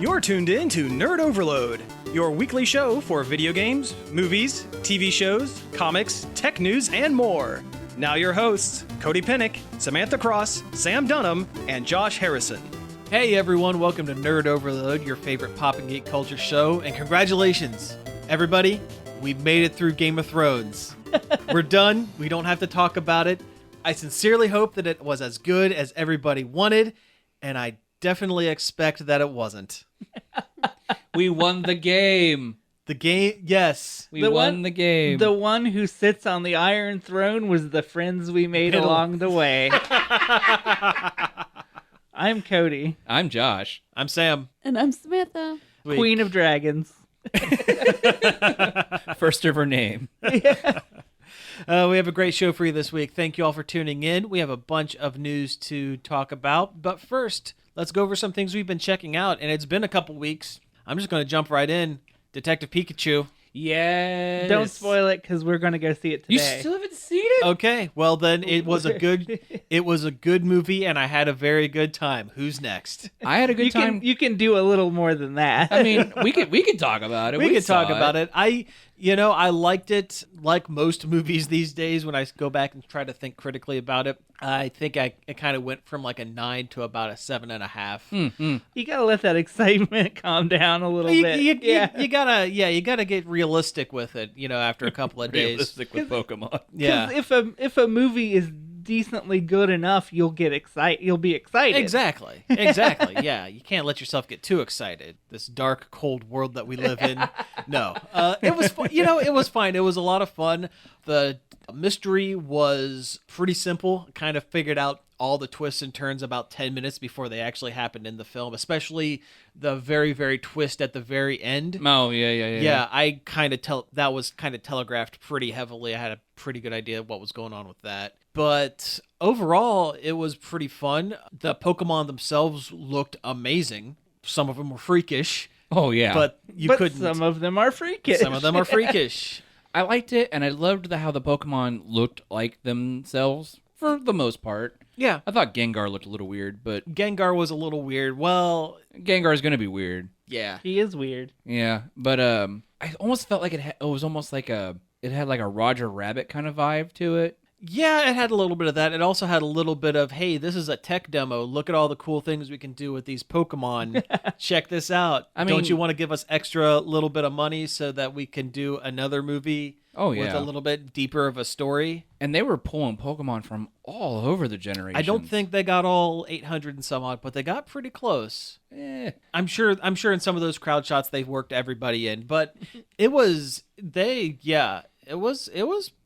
You're tuned in to Nerd Overload, your weekly show for video games, movies, TV shows, comics, tech news, and more. Now your hosts, Cody Pennick, Samantha Cross, Sam Dunham, and Josh Harrison. Hey everyone, welcome to Nerd Overload, your favorite pop and geek culture show, and congratulations, everybody, we've made it through Game of Thrones. We're done, we don't have to talk about it. I sincerely hope that it was as good as everybody wanted, and I definitely expect that it wasn't. We won the game. The game, yes. We won the game. The one who sits on the Iron Throne was the friends we made along the way. I'm Cody. I'm Josh. I'm Sam. And I'm Samantha. Sweet. Queen of Dragons. First of her name. We have a great show for you this week. Thank you all for tuning in. We have a bunch of news to talk about. But first, let's go over some things we've been checking out. And it's been a couple weeks. I'm just going to jump right in. Detective Pikachu. Yes. Don't spoil it because we're going to go see it today. You still haven't seen it? Okay, well then it was a good movie and I had a very good time. Who's next? I had a good time. You can do a little more than that. I mean, we could talk about it. We could talk about it. I liked it like most movies these days when I go back and try to think critically about it. I think it kind of went from like a 9 to about a 7.5. You got to let that excitement calm down a little bit. You gotta get realistic with it, after a couple of days. Realistic with Pokemon. Yeah. If a movie is decently good enough, you'll be excited. Exactly. Yeah, you can't let yourself get too excited. This dark, cold world that we live in. No, it was fun. It was fine. It was a lot of fun. The mystery was pretty simple. Kind of figured out all the twists and turns about 10 minutes before they actually happened in the film, especially the very, very twist at the very end. Oh, yeah. Yeah, I kind of that was kind of telegraphed pretty heavily. I had a pretty good idea of what was going on with that. But overall, it was pretty fun. The Pokemon themselves looked amazing. Some of them were freakish. Oh, yeah. But couldn't. Some of them are freakish. Some of them are freakish. I liked it, and I loved how the Pokemon looked like themselves for the most part. Yeah. I thought Gengar looked a little weird, but Gengar was a little weird. Well, Gengar's going to be weird. yeah. He is weird. Yeah, but I almost felt like it was almost like it had like a Roger Rabbit kind of vibe to it. Yeah, it had a little bit of that. It also had a little bit of, hey, this is a tech demo. Look at all the cool things we can do with these Pokemon. Check this out. Don't you want to give us extra little bit of money so that we can do another movie with a little bit deeper of a story? And they were pulling Pokemon from all over the generation. I don't think they got all 800 and some odd, but they got pretty close. I'm sure in some of those crowd shots they worked everybody in, but it was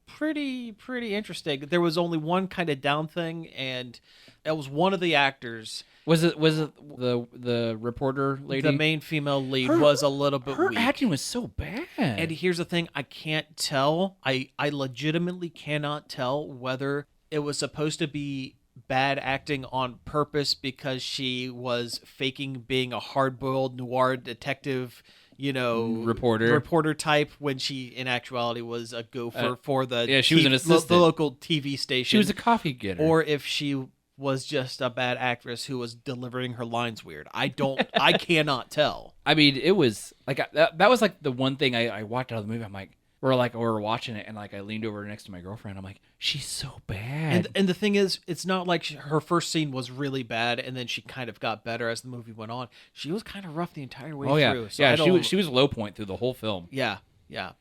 pretty interesting. There was only one kind of down thing, and that was one of the actors. Was it the reporter lady? The main female lead was a little bit her weak. acting was so bad. And here's the thing, I can't tell. I legitimately cannot tell whether it was supposed to be bad acting on purpose because she was faking being a hard-boiled noir detective, reporter type, when she in actuality was a gopher for the she was an assistant. The local TV station. She was a coffee getter. Or if she was just a bad actress who was delivering her lines weird. I cannot tell. I mean, it was like that was like the one thing I watched out of the movie. I'm like, we were watching it, and like I leaned over next to my girlfriend. I'm like, she's so bad. And the thing is, it's not like her first scene was really bad, and then she kind of got better as the movie went on. She was kind of rough the entire way through. So she was a low point through the whole film. Yeah.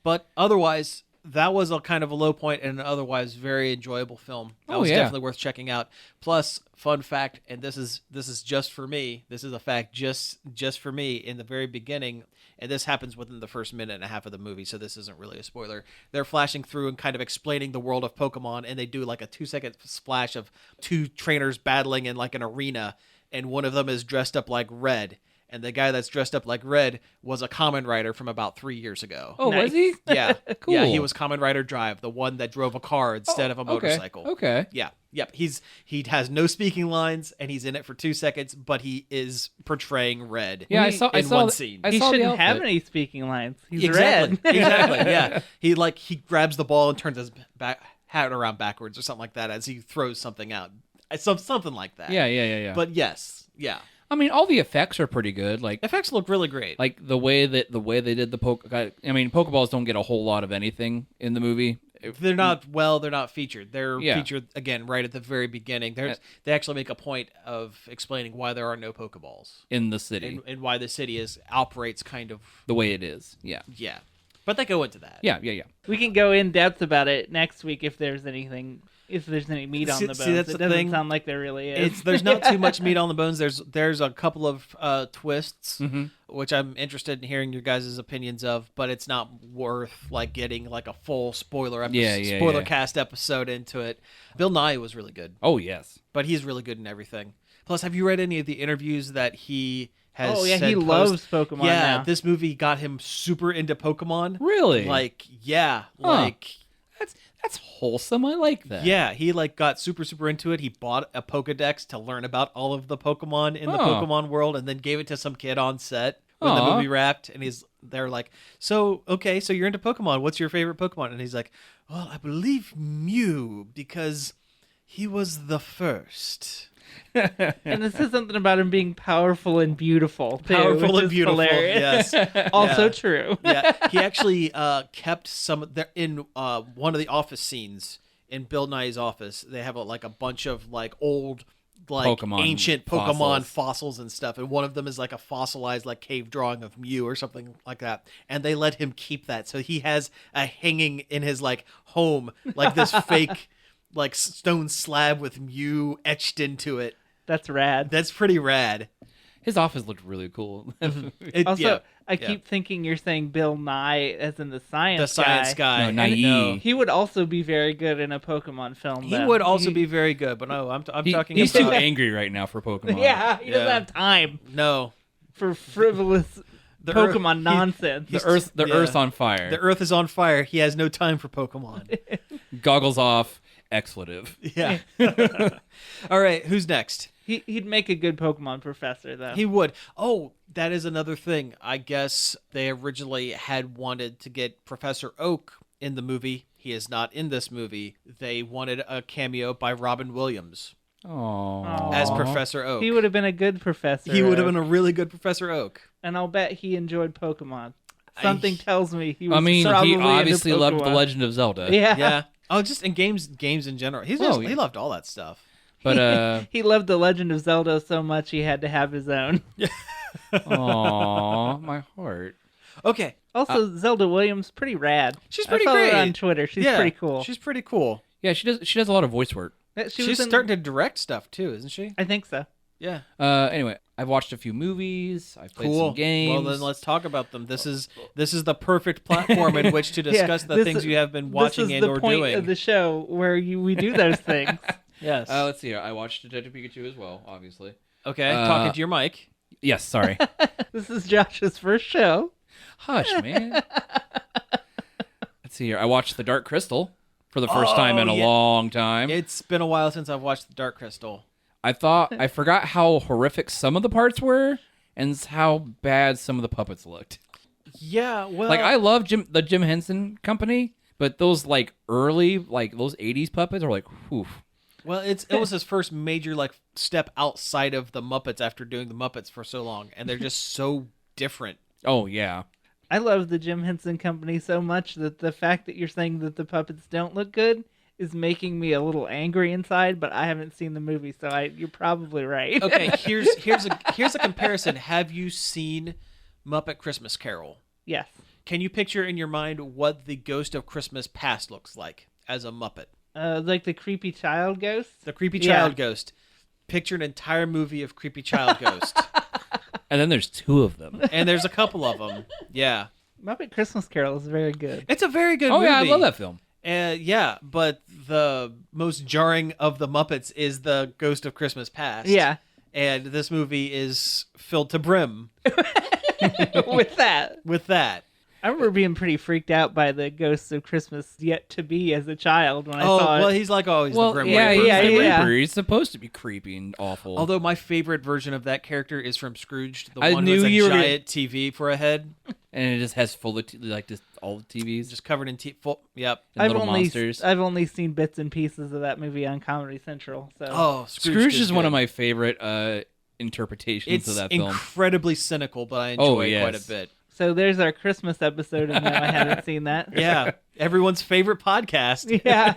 But otherwise, that was a kind of a low point and an otherwise very enjoyable film. That was definitely worth checking out. Plus, fun fact, and this is just for me. This is a fact just for me. In the very beginning, and this happens within the first minute and a half of the movie, so this isn't really a spoiler. They're flashing through and kind of explaining the world of Pokemon, and they do like a 2-second splash of two trainers battling in like an arena, and one of them is dressed up like Red. And the guy that's dressed up like Red was a Kamen Rider from about 3 years ago. Oh, Nice. was he? Yeah. Cool. Yeah, he was Kamen Rider Drive, the one that drove a car instead of a motorcycle. Okay. Yeah. Yep. He has no speaking lines, and he's in it for 2 seconds, but he is portraying Red. Yeah, I saw one scene. He saw the shouldn't have outfit. any speaking lines. He's Exactly. red. Exactly. Yeah. He grabs the ball and turns his hat around backwards or something like that as he throws something out. Something like that. Yeah. But yes. Yeah. I mean, all the effects are pretty good. Like Effects look really great. the way they did the Pokeballs don't get a whole lot of anything in the movie. They're not featured. They're featured again right at the very beginning. They actually make a point of explaining why there are no Pokeballs in the city and why the city operates kind of the way it is. Yeah. But they go into that. Yeah. We can go in depth about it next week if there's any meat on the bones. That's it the doesn't thing. sound like there really is. There's not too much meat on the bones. There's a couple of twists, Mm-hmm. which I'm interested in hearing your guys' opinions of, but it's not worth like getting like a full spoiler cast episode into it. Bill Nye was really good, Oh yes. but he's really good in everything. Plus, have you read any of the interviews that he has? Oh yeah, said he loves Pokemon Yeah, now. this movie got him super into Pokemon. Really? That's wholesome. I like that. Yeah, he like got super into it. He bought a Pokedex to learn about all of the Pokemon in the Pokemon world, and then gave it to some kid on set when the movie wrapped. And they're like, so you're into Pokemon. What's your favorite Pokemon? And he's like, well, I believe Mew because he was the first. And this is something about him being powerful and beautiful. Too, Powerful which and is beautiful. hilarious. Yes. Also Yeah. true. Yeah, he actually kept some in one of the office scenes in Bill Nye's office. They have a bunch of like old ancient Pokemon fossils and stuff, and one of them is like a fossilized like cave drawing of Mew or something like that. And they let him keep that, so he has a hanging in his like home, like this fake like stone slab with Mew etched into it. That's rad. That's pretty rad. His office looked really cool. Also, I keep thinking you're saying Bill Nye as in the science guy. No, Nye. He would also be very good in a Pokemon film. He though. would also be very good, but no, I'm talking He's about too angry right now for Pokemon. Yeah, he doesn't Yeah. have time no. for frivolous The Pokemon Earth- nonsense. The Earth's on fire. The Earth is on fire. He has no time for Pokemon. Goggles off. Expletive. Yeah. All right, who's next? He'd make a good Pokemon professor, though. He would. Oh, that is another thing. I guess they originally had wanted to get Professor Oak in the movie. He is not in this movie. They wanted a cameo by Robin Williams Aww. as Professor Oak. He would have been a good professor. He would have been a really good Professor Oak. And I'll bet he enjoyed Pokemon. Something tells me he was I mean, probably he into obviously loved The Pokemon. Legend of Zelda. Yeah. Yeah. Oh, just in games in general. He loved all that stuff. But, He loved The Legend of Zelda so much he had to have his own. aww, my heart. Okay. Also, Zelda Williams, pretty rad. She's pretty I follow great. her on Twitter. She's pretty cool. She's pretty cool. Yeah, she does a lot of voice work. She She's was in- starting to direct stuff too, isn't she? I think so. Yeah. Anyway, I've watched a few movies. I've played some games. Well, then let's talk about them. This is the perfect platform in which to discuss the this things is- you have been watching this is and or the point doing. of the show where we do those things. Yes. Let's see here. I watched Detective Pikachu as well, obviously. Okay. Talking to your mic. Yes, sorry. This is Josh's first show. Hush, man. Let's see here. I watched The Dark Crystal for the first time in a yeah. long time. It's been a while since I've watched The Dark Crystal. I forgot how horrific some of the parts were and how bad some of the puppets looked. Yeah. Well, Like I love the Jim Henson Company, but those like early those 80s puppets are like whew. Well, it was his first major like step outside of the Muppets after doing the Muppets for so long, and they're just so different. Oh yeah. I love the Jim Henson Company so much that the fact that you're saying that the puppets don't look good is making me a little angry inside, but I haven't seen the movie, so you're probably right. Okay, here's a comparison. Have you seen Muppet Christmas Carol? Yes. Can you picture in your mind what the Ghost of Christmas Past looks like as a Muppet? Like the creepy child ghost? The creepy child ghost. Picture an entire movie of creepy child ghost. And then there's two of them. And there's a couple of them. Yeah. Muppet Christmas Carol is very good. It's a very good Oh movie. yeah, I love that film. Yeah, but the most jarring of the Muppets is the Ghost of Christmas Past. Yeah. And this movie is filled to brim With that. with that. I remember being pretty freaked out by the ghosts of Christmas yet to be as a child when I Oh, saw well, it. he's like always the Grim yeah, Reaper. he's Yeah, the yeah. Reaper. He's supposed to be creepy and awful. Although my favorite version of that character is from Scrooged, the I one knew with a you were gonna- giant TV for a head, and it just has full of just all the TVs, just covered in Yep. and little monsters. I've only seen bits and pieces of that movie on Comedy Central. So Oh, Scrooge is one of my favorite interpretations of It's that film. incredibly cynical, but I enjoy it quite a yes. bit. So there's our Christmas episode, and now I haven't seen that. Yeah, everyone's favorite podcast. Yeah.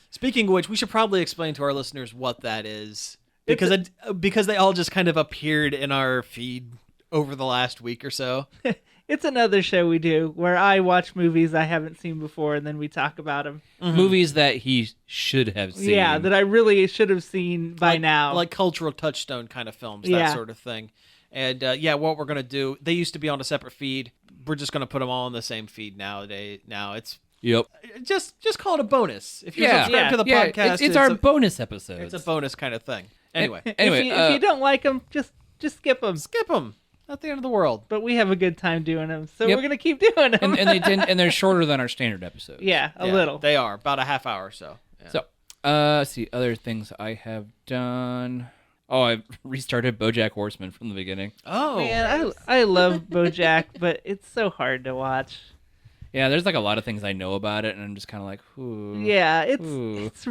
Speaking of which, we should probably explain to our listeners what that is, because they all just kind of appeared in our feed over the last week or so. It's another show we do where I watch movies I haven't seen before, and then we talk about them. Movies that he should have seen. Yeah, that I really should have seen by now. Like cultural touchstone kind of films, that Yeah. sort of thing. And what we're gonna do? They used to be on a separate feed. We're just gonna put them all on the same feed nowadays. Now it's Yep. just call it a bonus. If you Yeah. subscribe to the Yeah, podcast, it's our bonus episode. it's a bonus kind of thing. Anyway, Anyway, if you don't like them, just skip them. skip them. Not the end of the world. But we have a good time doing them, so Yep. we're gonna keep doing them. and they're shorter than our standard episodes. yeah, a Yeah, little. They are about a half hour or so. Yeah. So, let's see other things I have done. Oh, I've restarted BoJack Horseman from the beginning. Oh, Man, I love BoJack, but it's so hard to watch. Yeah, there's like a lot of things I know about it, and I'm just kind of like, ooh. Yeah, Ooh. it's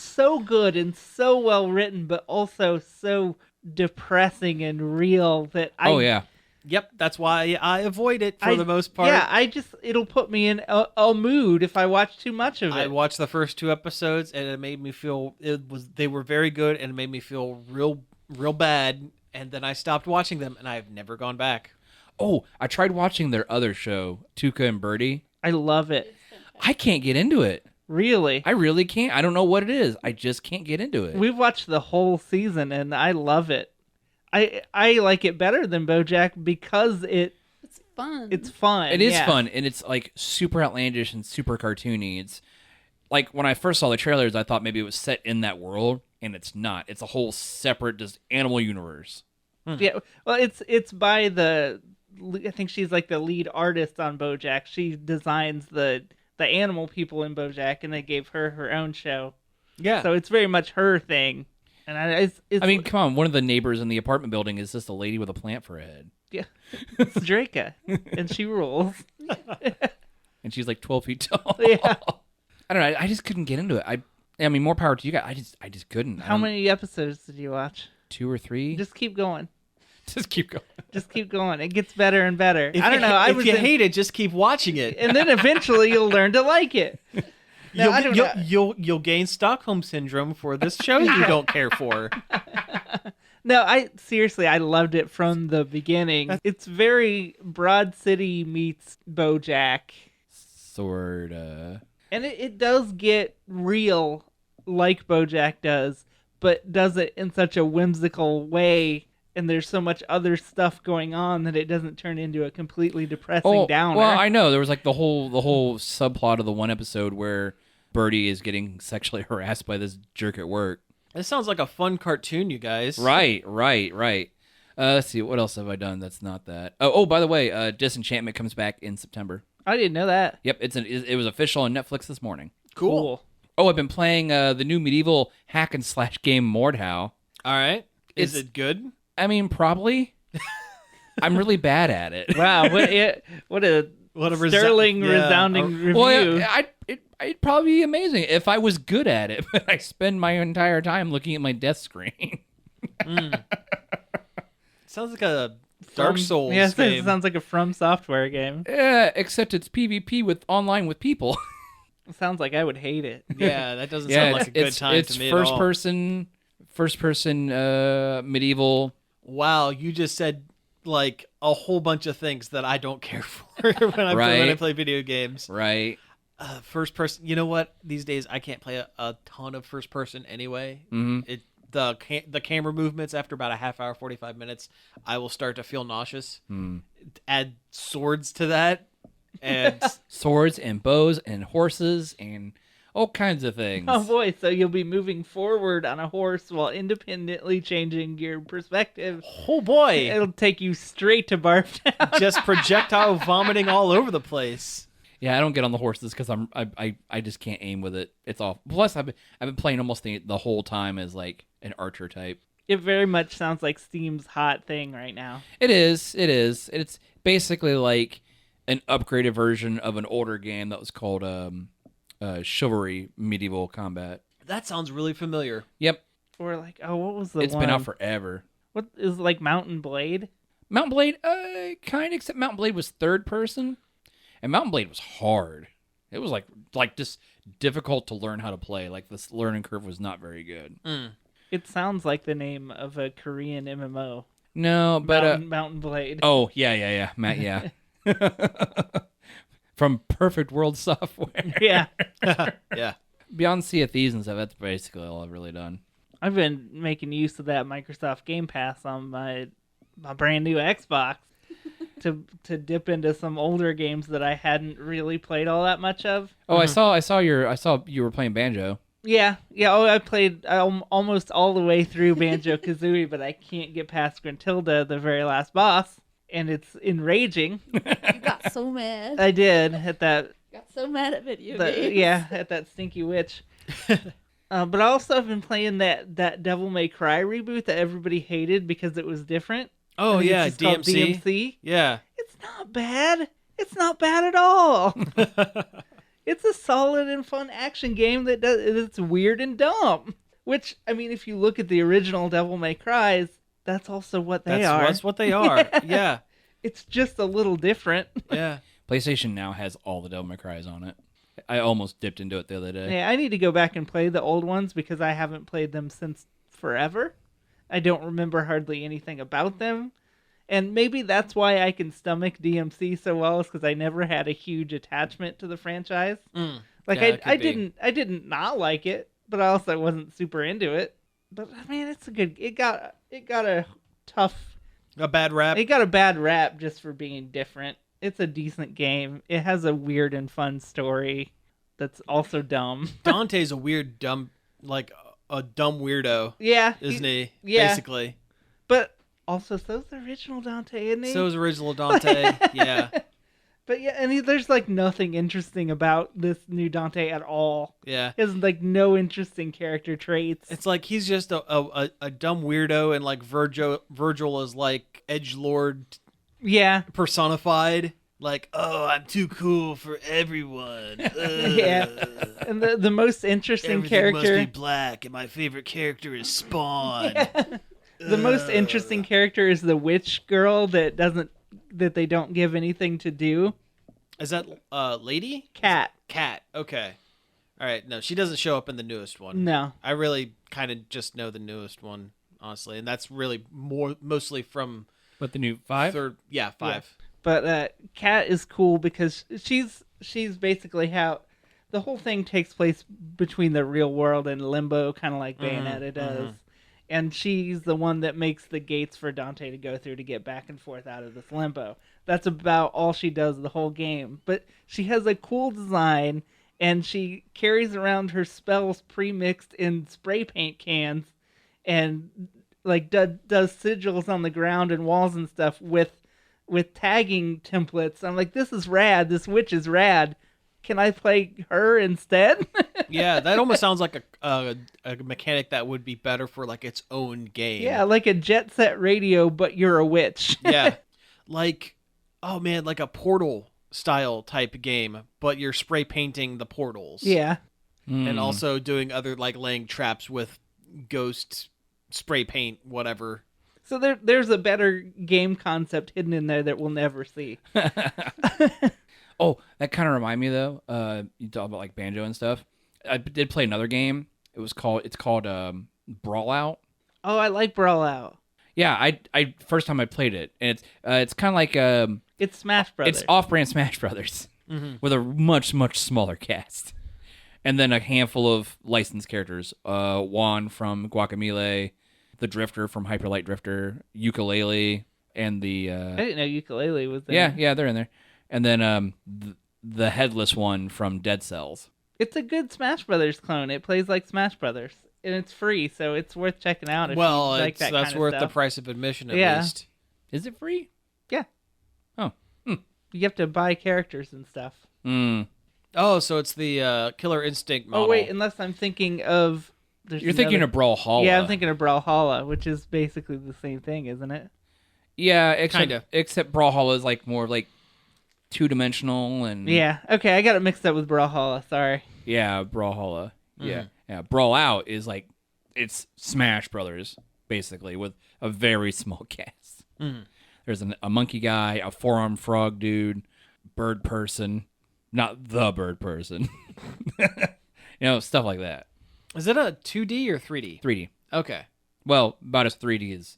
so good and so well written, but also so depressing and real that Oh yeah. Yep, that's why I avoid it for the most part. Yeah, it'll put me in a mood if I watch too much of it. I watched the first 2 episodes and it made me feel they were very good and it made me feel real bad, and then I stopped watching them and I've never gone back. Oh, I tried watching their other show, Tuca and Birdie. I love it. I can't get into it. Really. I really can't. I don't know what it is. I just can't get into it. We've watched the whole season and I love it. I like it better than BoJack because It's fun. it's fun. It is yeah. fun, and it's like super outlandish and super cartoony. It's like when I first saw the trailers, I thought maybe it was set in that world, and it's not. It's a whole separate, just animal universe. Yeah. Well, it's by I think she's like the lead artist on BoJack. She designs the animal people in BoJack, and they gave her own show. Yeah. So it's very much her thing. And it's I mean, come on. One of the neighbors in the apartment building is just a lady with a plant for a head, yeah, it's Draca, and she rules. and she's like 12 feet tall. Yeah. I don't know. I just couldn't get into it. I mean, more power to you guys. I just couldn't. How many episodes did you watch? 2 or 3? Just keep going. Just keep going. Just keep going. It gets better and better. If I don't you, know. If you hate it, just keep watching it. and then eventually you'll learn to like it. No, I don't know. You'll gain Stockholm syndrome for this show you don't care for. No, I loved it from the beginning. It's very Broad City meets BoJack, Sorta. and it does get real like BoJack does, but does it in such a whimsical way. And there's so much other stuff going on that it doesn't turn into a completely depressing downer. Well, I know there was like the whole subplot of the one episode where Birdie is getting sexually harassed by this jerk at work. This sounds like a fun cartoon, you guys. Right. Let's see, what else have I done that's not that? Oh, by the way, Disenchantment comes back in September. I didn't know that. Yep, it was official on Netflix this morning. Cool. Oh, I've been playing the new medieval hack and slash game Mordhau. All right. Is It's- it good? I mean, probably. I'm really bad at it. Wow, what a sterling, resounding review. Well, it'd probably be amazing if I was good at it, but I spend my entire time looking at my death screen. Sounds like a Dark Souls Yeah, it game. sounds like a From Software game. Yeah, except it's PvP online with people. It sounds like I would hate it. Yeah, that doesn't sound like a good time it's to me first at all. person medieval. Wow, you just said like a whole bunch of things that I don't care for when I play video games. Right. First person. You know what? These days I can't play a ton of first person anyway. Mhm. The camera movements after about a half hour, 45 minutes, I will start to feel nauseous. Add swords to that, and Swords and bows and horses and all kinds of things. Oh boy, so you'll be moving forward on a horse while independently changing your perspective. oh boy, It'll take you straight to Barf Town. just projectile vomiting all over the place. Yeah, I don't get on the horses because I just can't aim with it. It's off. Plus, I've been playing almost the whole time as like an archer type. It very much sounds like Steam's hot thing right now. It is. It's basically like an upgraded version of an older game that was called Chivalry Medieval Combat. That sounds really familiar. Yep, Or like, oh, what was the it's one? been out forever. What is like Mountain Blade? Mountain Blade, kind of, except Mountain Blade was third person, and Mountain Blade was hard. It was like just difficult to learn how to play. Like this learning curve was not very good. It sounds like the name of a Korean MMO. No, but Mountain Blade. oh yeah, Matt, yeah. From Perfect World Software. Yeah. Yeah. Beyond Sea of Thieves and stuff, that's basically all I've really done. I've been making use of that Microsoft Game Pass on my brand new Xbox to dip into some older games that I hadn't really played all that much of. Oh, I saw you were playing Banjo. Yeah. Oh, I played almost all the way through Banjo-Kazooie, but I can't get past Gruntilda, the very last boss, and it's enraging. You got so mad. I did at that. Got so mad at video games. Yeah, at that stinky witch. But I also have been playing that Devil May Cry reboot that everybody hated because it was different. Oh, I think yeah, it's just called DMC. DMC. Yeah. It's not bad. It's not bad at all. It's a solid and fun action game it's weird and dumb. Which, I mean, if you look at the original Devil May Cries, that's also what they are. That's what they are. Yeah. It's just a little different. Yeah. PlayStation Now has all the Devil May Cries on it. I almost dipped into it the other day. Yeah, I need to go back and play the old ones because I haven't played them since forever. I don't remember hardly anything about them. And maybe that's why I can stomach DMC so well, is because I never had a huge attachment to the franchise. Like Yeah, it could I be. didn't not like it, but I also wasn't super into it. But I mean, it's a good. It got a tough. A bad rap. It got a bad rap just for being different. It's a decent game. It has a weird and fun story that's also dumb. Dante's a weird, dumb, like a dumb weirdo, Yeah, isn't he? Yeah. Basically. But also, so's the original Dante, isn't he? So is original Dante. Yeah. But yeah, and there's like nothing interesting about this new Dante at all. Yeah. He has like no interesting character traits. It's like he's just a dumb weirdo, and like Virgil is like edgelord Yeah, personified. Like, oh, I'm too cool for everyone. yeah. And the most interesting Everything character. must be black, and my favorite character is Spawn. The most interesting character is the witch girl that they don't give anything to do. Is that lady? Cat. Cat. Okay. All right. No, she doesn't show up in the newest one. No. I really kind of just know the newest one, honestly, and that's really mostly from But the new 5? third. Yeah, 5. But Cat is cool because she's basically how the whole thing takes place between the real world and Limbo, kind of like Bayonetta does. And she's the one that makes the gates for Dante to go through to get back and forth out of this Limbo. That's about all she does the whole game. But she has a cool design, and she carries around her spells pre-mixed in spray paint cans, and like does sigils on the ground and walls and stuff with tagging templates. I'm like, this is rad. This witch is rad. Can I play her instead? Yeah, that almost sounds like a mechanic that would be better for like its own game. Yeah, like a Jet Set Radio, but you're a witch. Yeah. Like, oh man, like a Portal style type game, but you're spray painting the portals. Yeah. And also doing other, like laying traps with ghost spray paint, whatever. So there's a better game concept hidden in there that we'll never see. Oh, that kind of remind me though. You talk about like Banjo and stuff. I did play another game. It's called Brawl Out. Oh, I like Brawl Out. Yeah, I first time I played it, and it's kind of like It's Smash Brothers. it's off-brand Smash Brothers with a much smaller cast, and then a handful of licensed characters. Juan from Guacamelee, the Drifter from Hyper Light Drifter, Ukulele, and the I didn't know Ukulele was there. yeah, they're in there, and then the headless one from Dead Cells. It's a good Smash Brothers clone. It plays like Smash Brothers, and it's free, so it's worth checking out. If Well, you like that that's kind of worth the stuff. price of admission at Yeah. least. Is it free? Yeah. Oh. You have to buy characters and stuff. Oh, so it's the Killer Instinct model. Oh wait, unless I'm thinking of. You're thinking of Brawlhalla. Yeah, I'm thinking of Brawlhalla, which is basically the same thing, isn't it? Yeah, Kinda. except Brawlhalla is like more like two-dimensional and Yeah. Okay, I got it mixed up with Brawlhalla. Sorry. yeah, Brawlhalla. Yeah. Brawl Out is like it's Smash Brothers basically, with a very small cast. Mhm. There's a monkey guy, a four-armed frog dude, bird person, not the bird person. Stuff like that. Is it a 2D or 3D? 3D. Okay. Well, about as 3D as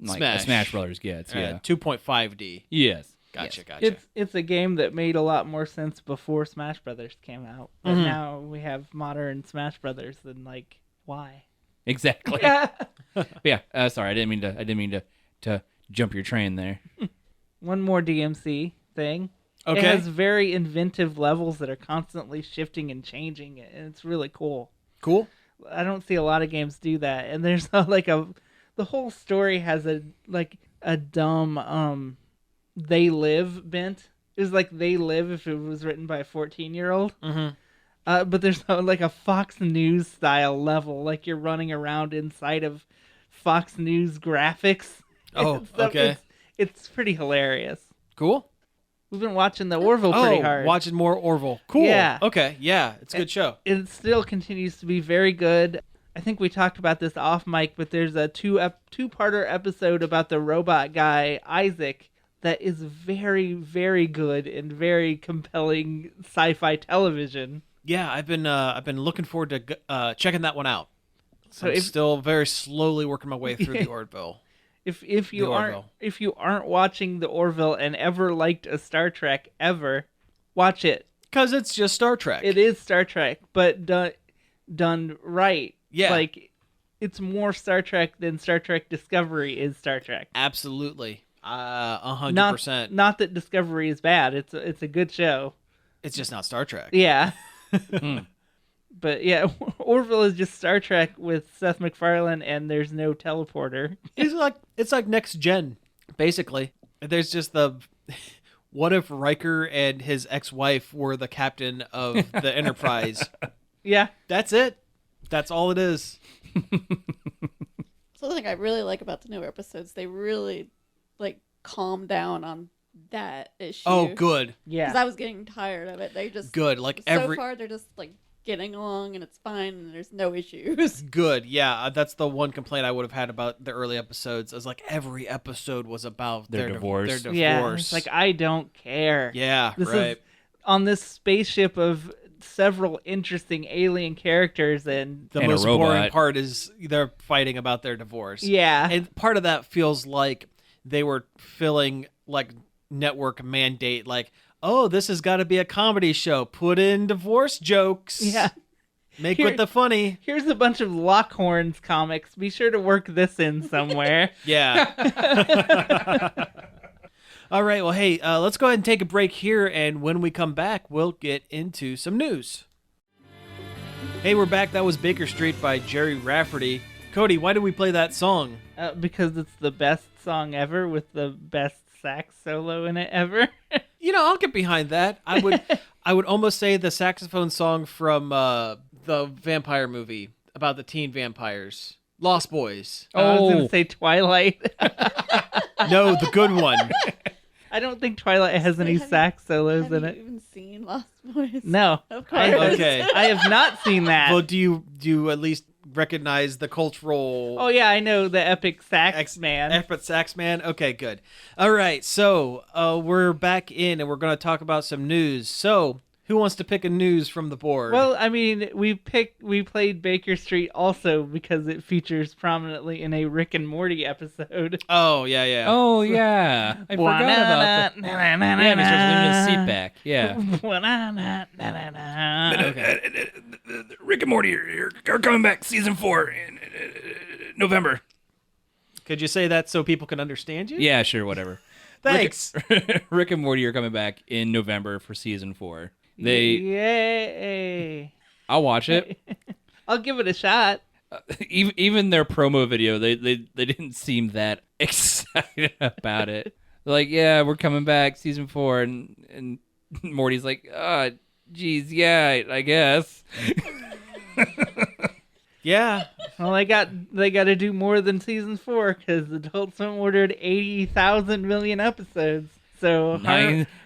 like Smash. Smash Brothers gets. Yeah. 2.5D. Yes. Gotcha, Yes. gotcha. It's a game that made a lot more sense before Smash Brothers came out, but now we have modern Smash Brothers, and like, why? Exactly. Yeah. Sorry, I didn't mean to jump your train there. One more DMC thing. Okay. It has very inventive levels that are constantly shifting and changing, and it's really cool. Cool. I don't see a lot of games do that, and there's the whole story has a dumb They Live bent. It was like They Live if it was written by a 14-year-old. Mm-hmm. But there's like a Fox News style level, like you're running around inside of Fox News graphics. Oh, and stuff. okay. It's pretty hilarious. Cool. We've been watching the Orville pretty hard. Watching more Orville. Cool. Yeah. Okay. Yeah, it's a good show. It still continues to be very good. I think we talked about this off mic, but there's a two-parter episode about the robot guy Isaac that is very, very good and very compelling sci-fi television. Yeah, I've been looking forward to checking that one out. So I'm still very slowly working my way through the Orville. If you aren't watching the Orville and ever liked a Star Trek ever, watch it. Because it's just Star Trek. It is Star Trek, but done right. Yeah. Like, it's more Star Trek than Star Trek Discovery is Star Trek. Absolutely. 100%. Not that Discovery is bad. It's a good show. It's just not Star Trek. Yeah. But yeah, Orville is just Star Trek with Seth MacFarlane, and there's no teleporter. It's like Next Gen, basically. There's just what if Riker and his ex-wife were the captain of the Enterprise? Yeah. That's it. That's all it is. So the thing I really like about the new episodes, they really calm down on that issue. Oh, good. Yeah. Because I was getting tired of it. They just Good. so far they're just getting along and it's fine and there's no issues. Good. Yeah, that's the one complaint I would have had about the early episodes. I was like, every episode was about their divorce. Their divorce. Yeah. It's like, I don't care. Yeah, This right. is on this spaceship of several interesting alien characters, and The And a most boring robot. part is they're fighting about their divorce. yeah. And part of that feels like they were filling network mandate, oh, this has got to be a comedy show. Put in divorce jokes. Yeah. Make Here- with the funny. Here's a bunch of Lockhorns comics. Be sure to work this in somewhere. Yeah. All right. Well, hey, let's go ahead and take a break here. And when we come back, we'll get into some news. Hey, we're back. That was Baker Street by Gerry Rafferty. Cody, why did we play that song? Because it's the best song ever with the best sax solo in it ever. I'll get behind that. I would almost say the saxophone song from the vampire movie about the teen vampires, Lost Boys. I was going to say Twilight. No, the good one. I don't think Twilight has any sax solos in Have it. you even seen Lost Boys? No. Of course. Okay. I have not seen that. Well, do you at least recognize the cultural? Oh, yeah, I know the epic sax man. Epic sax man. Okay, good. All right, so we're back in, and we're going to talk about some news. So, who wants to pick a news from the board? Well, I mean, we played Baker Street also because it features prominently in a Rick and Morty episode. Oh yeah. Oh, yeah. I forgot about that. Yeah, and he starts leaning his seat back. Yeah. Rick and Morty are coming back season 4 in November. Could you say that so people can understand you? Yeah, sure, whatever. Thanks. Rick and Morty are coming back in November for season 4. Yay! I'll watch it. I'll give it a shot. Even their promo video, they didn't seem that excited about it. They're like, yeah, we're coming back season 4, and Morty's like, geez, yeah, I guess. Yeah. Well, they got to do more than season 4 because Adult Swim ordered 80,000 million episodes. So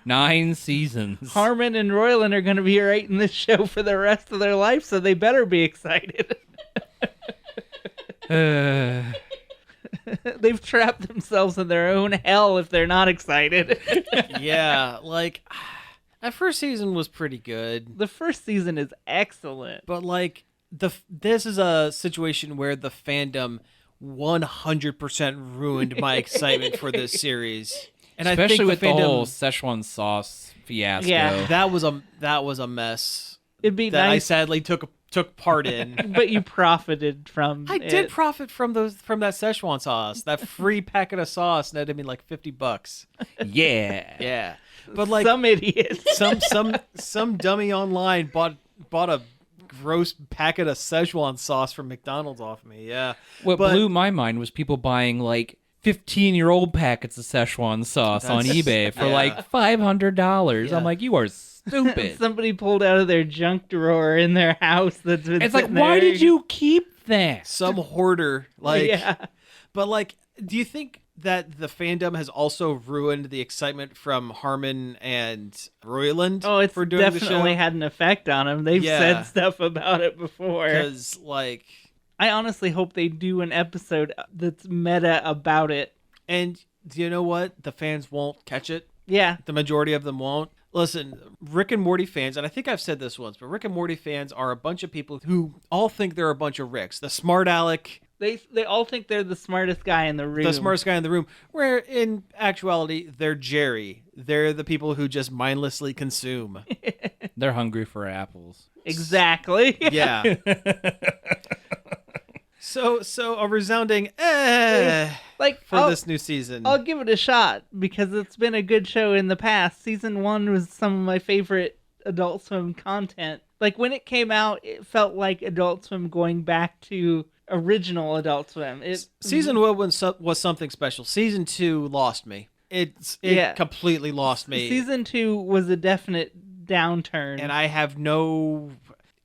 Nine seasons. Harmon and Roiland are going to be writing this show for the rest of their life, so they better be excited. they've trapped themselves in their own hell if they're not excited. Yeah, like that first season was pretty good, The first season is excellent. but like this is a situation where the fandom 100% ruined my excitement for this series. And Especially I think with the the fandom, whole Szechuan sauce fiasco. Yeah. that was a mess It'd be that I nice, sadly took part in. but you profited from I it. did profit from that Szechuan sauce, that free packet of sauce netted me like $50. Yeah. Yeah, but like Some idiot. some dummy online bought a gross packet of Szechuan sauce from McDonald's off me. Yeah, What But- blew my mind was people buying like 15-year-old packets of Szechuan sauce on That's- eBay for yeah. like $500. Yeah. I'm like, you are stupid. Somebody pulled out of their junk drawer in their house that's been It's like, sitting why there. did you keep that? some hoarder like. Yeah. But like, do you think that the fandom has also ruined the excitement from Harmon and Roiland? Oh, it's for doing definitely the show? had an effect on them. They've Yeah. said stuff about it before. Because like, I honestly hope they do an episode that's meta about it. and do you know what? The fans won't catch it. Yeah. The majority of them won't. Listen, Rick and Morty fans, and I think I've said this once, but Rick and Morty fans are a bunch of people who all think they're a bunch of Ricks. The smart aleck, They all think they're the smartest guy in the room. the smartest guy in the room, where in actuality, they're Gerry. They're the people who just mindlessly consume. They're hungry for apples. Exactly. Yeah. So a resounding Like for this new season. I'll give it a shot because it's been a good show in the past. Season 1 was some of my favorite Adult Swim content. Like when it came out, it felt like Adult Swim going back to original Adult Swim. Season 1 was something special. Season 2 lost me. It Yeah. completely lost me. Season 2 was a definite downturn. And I have no,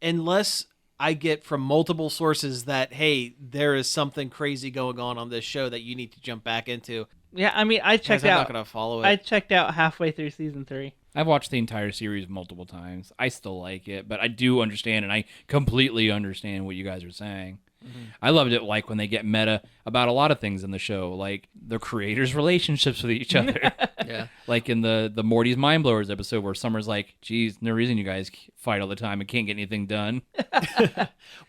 unless I get from multiple sources that, hey, there is something crazy going on this show that you need to jump back into. Yeah, I mean, I checked I'm out. not going to follow it. I checked out halfway through season 3. I've watched the entire series multiple times. I still like it, but I do understand, and I completely understand what you guys are saying. I loved it, like when they get meta about a lot of things in the show, like the creators' relationships with each other. Yeah. Like in the Morty's Mind Blowers episode, where Summer's like, "Geez, no reason you guys fight all the time and can't get anything done."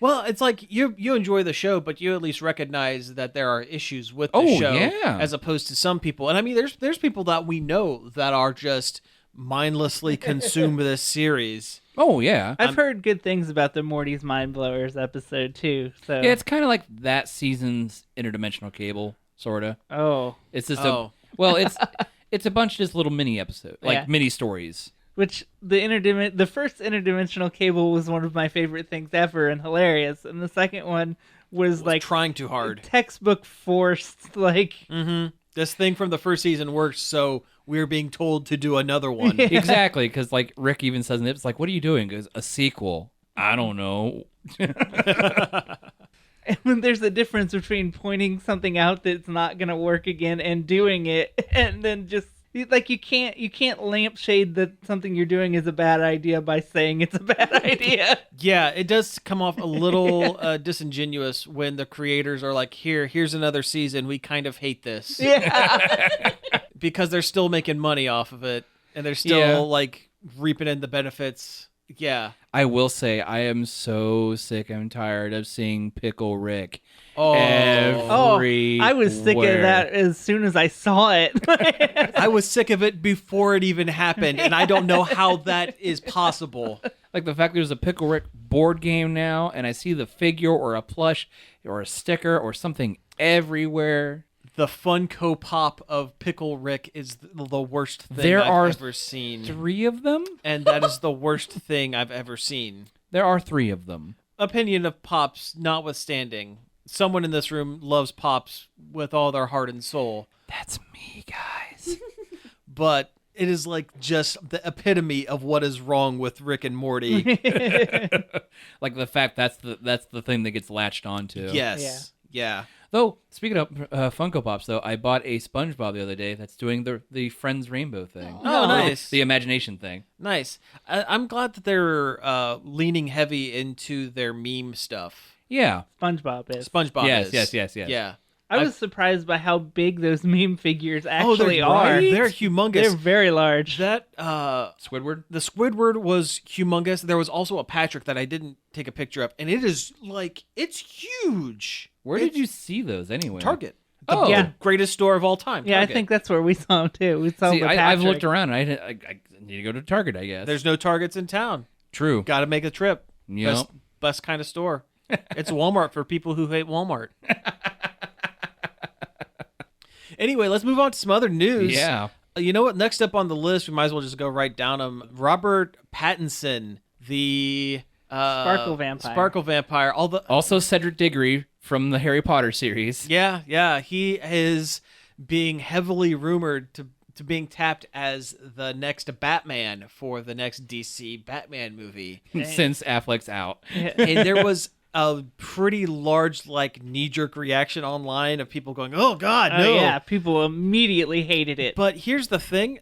Well, it's like you enjoy the show, but you at least recognize that there are issues with the Oh, show, yeah. as opposed to some people. And I mean, there's people that we know that are just mindlessly consume this series. Oh yeah, I've heard good things about the Morty's Mind Blowers episode too. So yeah. It's kind of like that season's interdimensional cable, sorta. oh, It's just Oh. it's a bunch of just little mini episodes, like Yeah. mini stories. which the first interdimensional cable was one of my favorite things ever and hilarious, and the second one was like trying too hard. textbook forced. Like This thing from the first season worked, so we're being told to do another one. Exactly, because like Rick even says in it, it's like, "What are you doing?" He goes, "A sequel." I don't know. when there's a difference between pointing something out that's not gonna work again and doing it, and then just like you can't lampshade that something you're doing is a bad idea by saying it's a bad idea. Yeah, it does come off a little disingenuous when the creators are like, here's another season. We kind of hate this. Yeah. Because they're still making money off of it, and they're still Yeah. like reaping in the benefits. Yeah. I will say, I am so sick and tired of seeing Pickle Rick. Oh, I was sick of that as soon as I saw it. I was sick of it before it even happened, and I don't know how that is possible. Like the fact there's a Pickle Rick board game now, and I see the figure or a plush or a sticker or something everywhere. The Funko Pop of Pickle Rick is the worst thing There I've are ever seen. 3 of them? And that is the worst thing I've ever seen. There are 3 of them. Opinion of Pops notwithstanding, someone in this room loves Pops with all their heart and soul. That's me, guys. But it is like just the epitome of what is wrong with Rick and Morty. Like the fact that's the thing that gets latched onto. Yes. Yeah. Though, speaking of Funko Pops, though, I bought a SpongeBob the other day that's doing the Friends Rainbow thing. Oh, nice. The imagination thing. Nice. I'm glad that they're leaning heavy into their meme stuff. Yeah. SpongeBob is. SpongeBob Yes, is. yes. Yeah. I was surprised by how big those meme figures actually are. They're humongous. They're very large. That Squidward? the Squidward was humongous. There was also a Patrick that I didn't take a picture of, and it is like it's huge. Where did you see those anyway? Target. Oh. Yeah. Greatest store of all time. Yeah, Target. I think that's where we saw them too. We saw See, the I've Patrick. looked around. And I need to go to Target, I guess. There's no Targets in town. True. Got to make a trip. Yep. Best kind of store. It's Walmart for people who hate Walmart. Anyway, let's move on to some other news. Yeah. You know what? Next up on the list, we might as well just go right down them. Robert Pattinson, the Sparkle Vampire. Sparkle Vampire. Also Cedric Diggory from the Harry Potter series. Yeah. He is being heavily rumored to being tapped as the next Batman for the next DC Batman movie. Since Affleck's out. And there was a pretty large knee-jerk reaction online of people going, "Oh God, no!" Yeah, people immediately hated it. But here's the thing: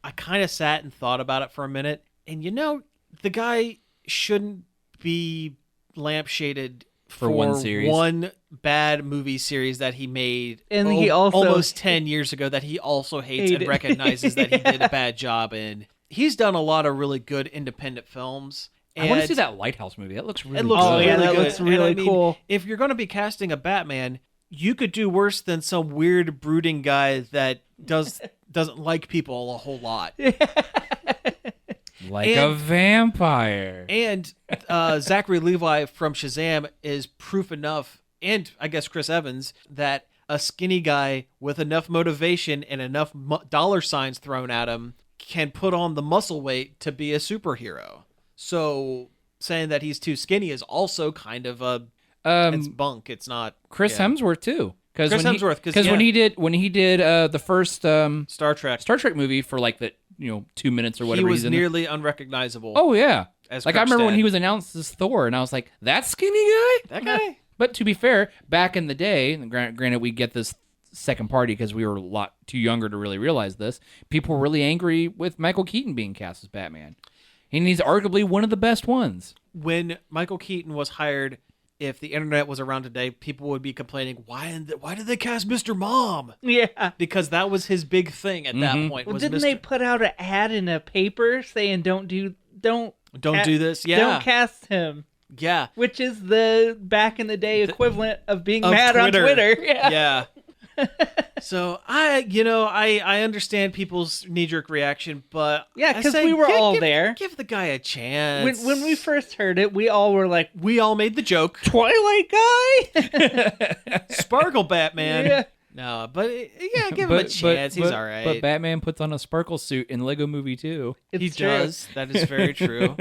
I kind of sat and thought about it for a minute, and the guy shouldn't be lampshaded For one series. one bad movie series that he made, And he also almost 10 years ago that he also hates and recognizes that he did a bad job in. He's done a lot of really good independent films. I want to see that Lighthouse movie. That looks really It looks good. Oh, yeah, really that good. looks And really I mean, cool. If you're going to be casting a Batman, you could do worse than some weird brooding guy that doesn't like people a whole lot. Like a vampire. And Zachary Levi from Shazam is proof enough, and I guess Chris Evans, that a skinny guy with enough motivation and enough dollar signs thrown at him can put on the muscle weight to be a superhero. So saying that he's too skinny is also kind of it's bunk. It's not Chris Hemsworth too. Chris Hemsworth, because when he did the first Star Trek movie for 2 minutes or whatever, he was he's in nearly unrecognizable. Oh yeah, As I remember when Kirkstead. he was announced as Thor, and I was like, that skinny guy. That guy. But to be fair, back in the day, and granted we get this second party because we were a lot too younger to really realize this, people were really angry with Michael Keaton being cast as Batman. And he's arguably one of the best ones. When Michael Keaton was hired, if the internet was around today, people would be complaining, why did they cast Mr. Mom? Yeah. Because that was his big thing at that point. Well, was didn't Mr. they put out an ad in a paper saying don't do this? Yeah. Don't cast him. Yeah. Which is the back in the day equivalent of being Of mad on Twitter. Yeah. Yeah. So I understand people's knee-jerk reaction, but Yeah, I 'cause say, we were all give- there. Give the guy a chance. When we first heard it, we all were like, we all made the joke, Twilight guy? Sparkle Batman. Yeah. No, but give him a chance. He's all right. But Batman puts on a sparkle suit in Lego Movie 2. It's He true. does. That is very true.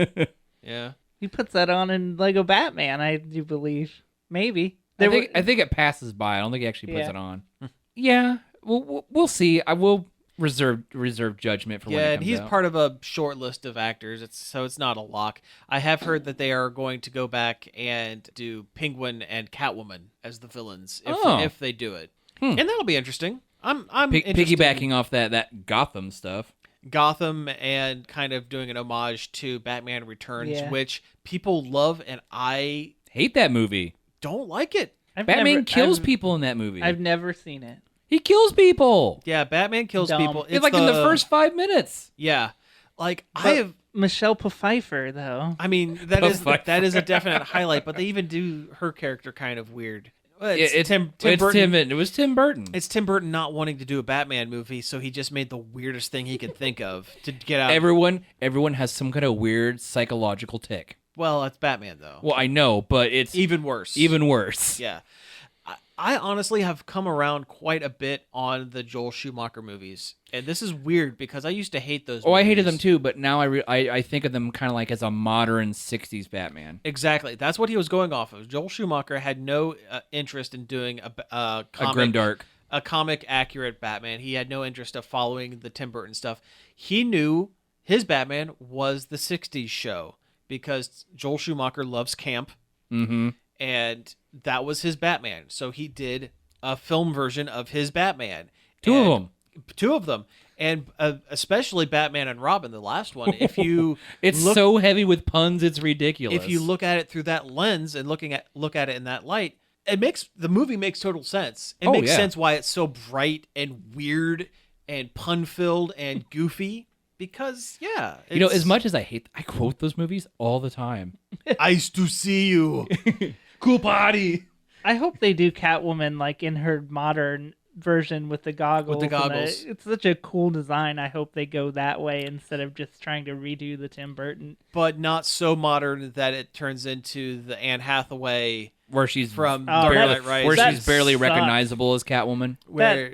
Yeah. He puts that on in Lego Batman, I do believe. Maybe. I think it passes by. I don't think he actually puts Yeah. it on. Yeah, we'll see. I will reserve judgment for when it Yeah, comes and he's out. part of a short list of actors. It's not a lock. I have heard that they are going to go back and do Penguin and Catwoman as the villains if they do it, and that'll be interesting. I'm interested in piggybacking off that Gotham stuff. Gotham and kind of doing an homage to Batman Returns, Yeah. which people love, and I Hate that movie. don't like it. Batman kills people in that movie. I've never seen it. He kills people. Yeah, Batman kills Dumb. people. It's like in the first 5 minutes. Yeah, like I But have. Michelle Pfeiffer, though. I mean, that is a definite highlight, but they even do her character kind of weird. Well, it's Tim Burton. It was Tim Burton. It's Tim Burton not wanting to do a Batman movie, so he just made the weirdest thing he could think of to get out. Everyone has some kind of weird psychological tick. Well, it's Batman though. Well, I know, but it's Even worse. even worse. Yeah. I honestly have come around quite a bit on the Joel Schumacher movies, and this is weird because I used to hate those. Oh, I hated movies. them too, but now I think of them kind of like as a modern '60s Batman, Exactly, that's what he was going off of. Joel Schumacher had no interest in doing a comic, grimdark. a comic accurate Batman. He had no interest of following the Tim Burton stuff. He knew his Batman was the '60s show because Joel Schumacher loves camp. Mm-hmm. And that was his Batman. So he did a film version of his Batman. Two of them. And especially Batman and Robin, the last one. If you It's look, so heavy with puns, it's ridiculous. if you look at it through that lens and look at it in that light, the movie makes total sense. It makes sense why it's so bright and weird and pun filled and goofy. Because as much as I quote those movies all the time. Nice to see you. Cool party. I hope they do Catwoman like in her modern version with the goggles. It's such a cool design. I hope they go that way instead of just trying to redo the Tim Burton. But not so modern that it turns into the Anne Hathaway where she's from Dark Knight Rises. Where she's barely recognizable as Catwoman.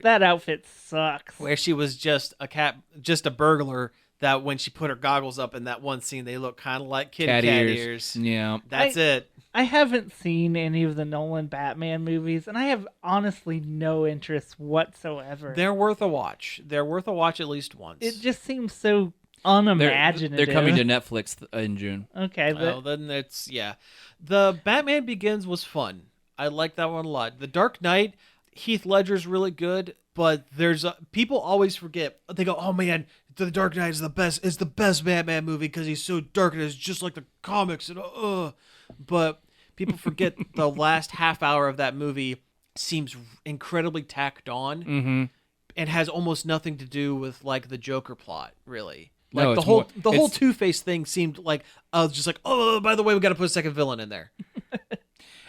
That outfit sucks. Where she was just a burglar that when she put her goggles up in that one scene, they look kind of like cat ears. Yeah. That's it. I haven't seen any of the Nolan Batman movies, and I have honestly no interest whatsoever. They're worth a watch. They're worth a watch at least once. It just seems so unimaginative. They're coming to Netflix in June. Okay. Well, then it's, The Batman Begins was fun. I like that one a lot. The Dark Knight, Heath Ledger's really good, but people always forget. They go, oh man, The Dark Knight is the best. It's the best Batman movie because he's so dark and it's just like the comics. And But people forget the last half hour of that movie seems incredibly tacked on and has almost nothing to do with like the Joker plot, really. Like the whole Two-Face thing seemed like just like, oh, by the way, we got to put a second villain in there.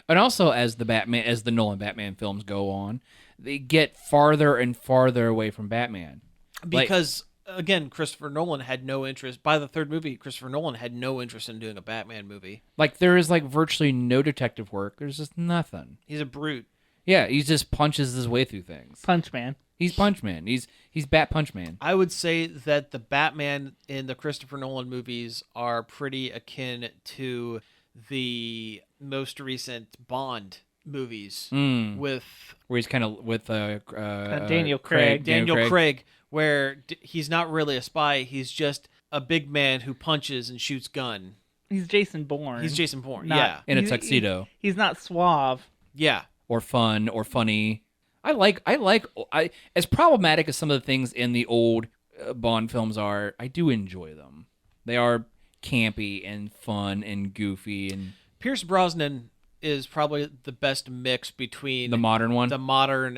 And also, as the Nolan Batman films go on, they get farther and farther away from Batman because. Again, Christopher Nolan had no interest. By the third movie, Christopher Nolan had no interest in doing a Batman movie. Like, there is, like, virtually no detective work. There's just nothing. He's a brute. Yeah, he just punches his way through things. Punch Man. He's Punch Man. He's Bat Punch Man. I would say that the Batman in the Christopher Nolan movies are pretty akin to the most recent Bond movies where he's kind of with Daniel Craig. Daniel Craig, where he's not really a spy. He's just a big man who punches and shoots gun. He's Jason Bourne. In a tuxedo. He's not suave. Yeah. Or fun or funny. I like as problematic as some of the things in the old Bond films are, I do enjoy them. They are campy and fun and goofy, and Pierce Brosnan is probably the best mix between the modern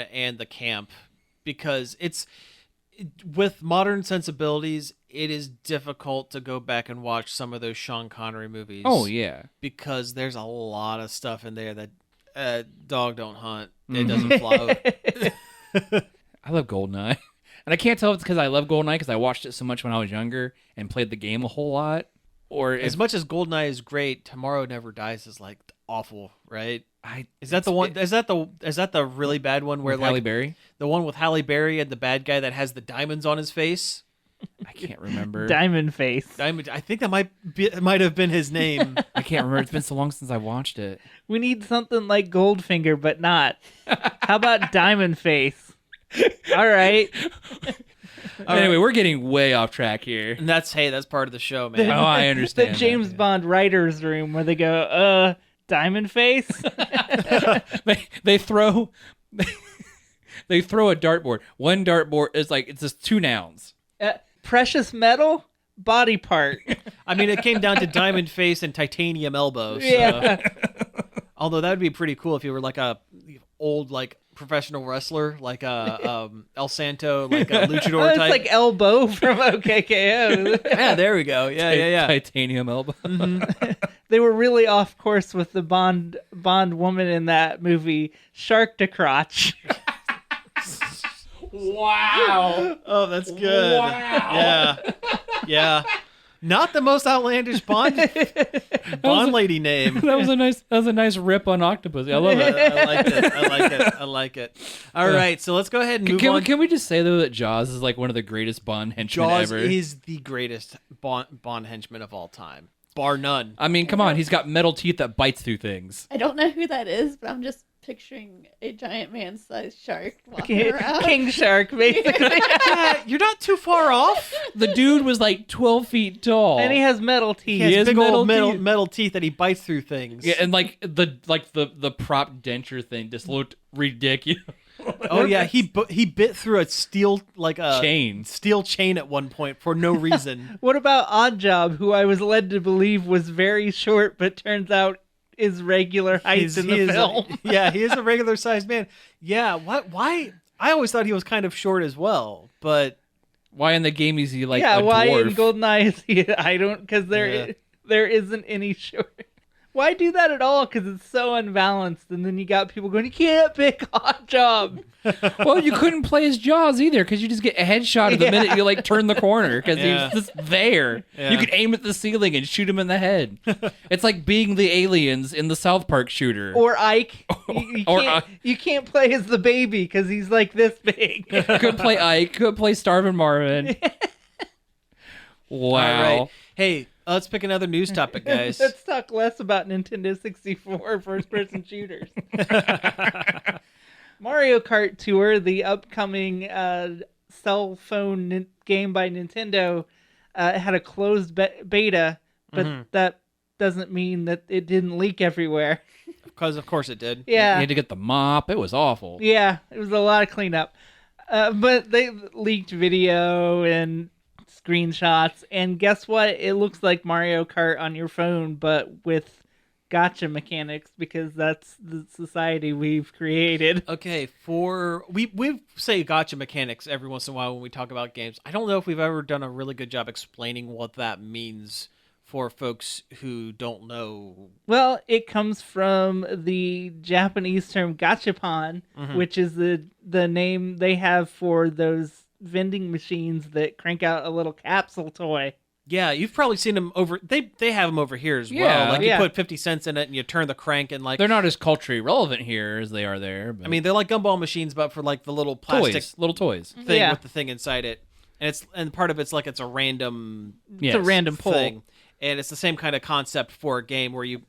and the camp, because with modern sensibilities, it is difficult to go back and watch some of those Sean Connery movies. Oh yeah, because there's a lot of stuff in there that dog don't hunt. It doesn't float. I love Goldeneye, and I can't tell if it's because I love Goldeneye because I watched it so much when I was younger and played the game a whole lot, or as much as Goldeneye is great, Tomorrow Never Dies is like awful, right? Is that the really bad one where Halle Berry? The one with Halle Berry and the bad guy that has the diamonds on his face? I can't remember. Diamond Face. I think that might have been his name. I can't remember. It's been so long since I watched it. We need something like Goldfinger, but not. How about Diamond Face? All right. Anyway, we're getting way off track here. And that's part of the show, man. Oh, I understand. The James Bond writers' room where they go, Diamond Face? they throw a dartboard. One dartboard is like, it's just two nouns. Precious metal, body part. I mean, it came down to diamond face and titanium elbow. So. Yeah. Although that would be pretty cool if you were like a old professional wrestler, like El Santo, like a luchador type. It's like Elbow from OKKO. Yeah, there we go. Yeah. Titanium elbow. Mm-hmm. They were really off course with the Bond woman in that movie, Shark to Crotch. Wow. Oh, that's good. Wow. Yeah. Not the most outlandish Bond lady name. That was a nice rip on Octopus. I love it. I like it. All right, so let's go ahead and move on. Can we just say though that Jaws is like one of the greatest Bond henchmen Jaws ever? is the greatest Bond henchman of all time, bar none. I mean, come on, he's got metal teeth that bites through things. I don't know who that is, but I'm just picturing a giant man-sized shark walking around. King Shark, basically. Yeah, you're not too far off. The dude was like 12 feet tall, And he has metal teeth. He has big old teeth. metal teeth that he bites through things. Yeah, and the prop denture thing just looked ridiculous. Oh yeah, he bit through a steel chain at one point for no reason. What about Oddjob, who I was led to believe was very short, but turns out is regular height in the film. Yeah, he is a regular sized man. Yeah, why? I always thought he was kind of short as well, but Why in the game is he like yeah, a why dwarf? in GoldenEye is he? I don't, because there isn't any short. Why do that at all? Because it's so unbalanced, and then you got people going, "You can't pick Odd Job." Well, you couldn't play his Jaws either because you just get a headshot at the minute you like turn the corner because Yeah. he's just there. Yeah. You could aim at the ceiling and shoot him in the head. It's like being the aliens in the South Park shooter. Or Ike. You Or can't, you can't play as the baby because he's like this big. Could play Ike. Could play Starvin' Marvin. Wow. all right. Hey, let's pick another news topic, guys. Let's talk less about Nintendo 64 first-person shooters. Mario Kart Tour, the upcoming cell phone game by Nintendo, had a closed beta, but that doesn't mean that it didn't leak everywhere. Because of course it did. You Yeah, had to get the mop. It was awful. yeah, it was a lot of cleanup. But they leaked video and screenshots, and guess what? It looks like Mario Kart on your phone, but with gotcha mechanics, because that's the society we've created. Okay, we say gotcha mechanics every once in a while when we talk about games. I don't know if we've ever done a really good job explaining what that means for folks who don't know. Well, it comes from the Japanese term gachapon, which is the name they have for those vending machines that crank out a little capsule toy. Yeah, you've probably seen them over. They have them over here as Yeah. well. Like you Yeah. put 50 cents in it and you turn the crank and like. They're not as culturally relevant here as they are there. But I mean, they're like gumball machines, but for like the little plastic toys, little toys. thing Yeah. with the thing inside it, and part of it's like it's a random Yes. It's a random pull. thing, and it's the same kind of concept for a game where you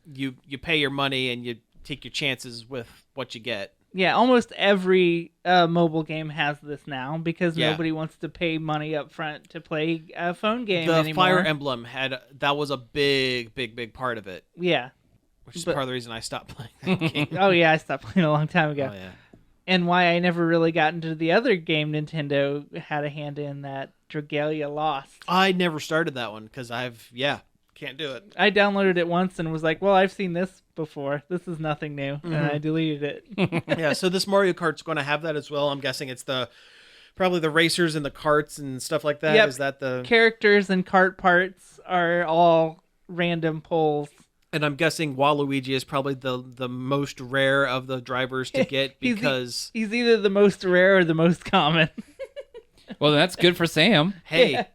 pay your money and you take your chances with what you get. Yeah, almost every mobile game has this now because Yeah. nobody wants to pay money up front to play a phone game The anymore. Fire Emblem that was a big part of it, Yeah. which is But- part of the reason I stopped playing that game. Oh, yeah, I stopped playing a long time ago. Oh yeah. And why I never really got into the other game Nintendo had a hand in, that Dragalia Lost. I never started that one because can't do it. I downloaded it once and was like, well, I've seen this before. This is nothing new. And I deleted it. Yeah, so this Mario Kart's going to have that as well. I'm guessing it's probably the racers and the carts and stuff like that. Yep. Is that the? Characters and cart parts are all random pulls. And I'm guessing Waluigi is probably the most rare of the drivers to get because He's either the most rare or the most common. Well, that's good for Sam. hey, Yeah.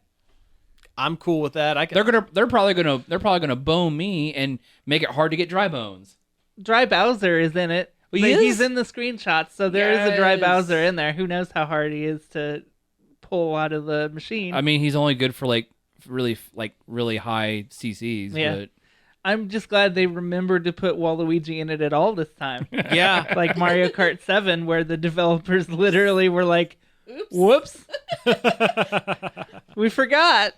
I'm cool with that. They're probably gonna bone me and make it hard to get dry bones. Dry Bowser is in it. Well, But he is? he's in the screenshots, so there is a Dry Yes. Bowser in there. Who knows how hard he is to pull out of the machine. I mean, he's only good for really high CCs. Yeah. But I'm just glad they remembered to put Waluigi in it at all this time. yeah. Like Mario Kart 7, where the developers literally were like, whoops, we forgot.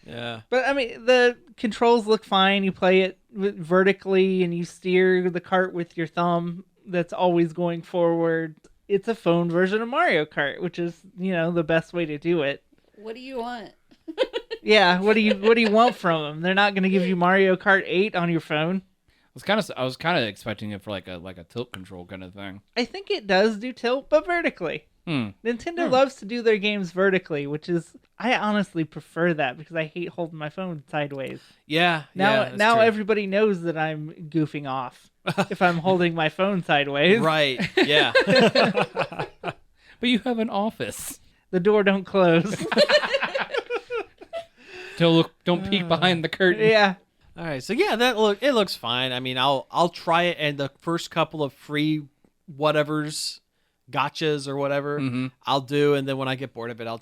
Yeah. But, I mean, the controls look fine. You play it vertically, and you steer the cart with your thumb that's always going forward. It's a phone version of Mario Kart, which is, the best way to do it. What do you want? Yeah, what do you want from them? They're not going to give you Mario Kart 8 on your phone. I was kind of expecting it for like a tilt control kind of thing. I think it does do tilt, but vertically. Nintendo loves to do their games vertically, which is, I honestly prefer that because I hate holding my phone sideways. Yeah. Now that's true. everybody knows that I'm goofing off if I'm holding my phone sideways. Right. Yeah. But you have an office. The door don't close. Don't peek behind the curtain. Yeah. All right. So yeah, it looks fine. I mean, I'll try it, and the first couple of free whatevers, gotchas or whatever, I'll do, and then when I get bored of it, I'll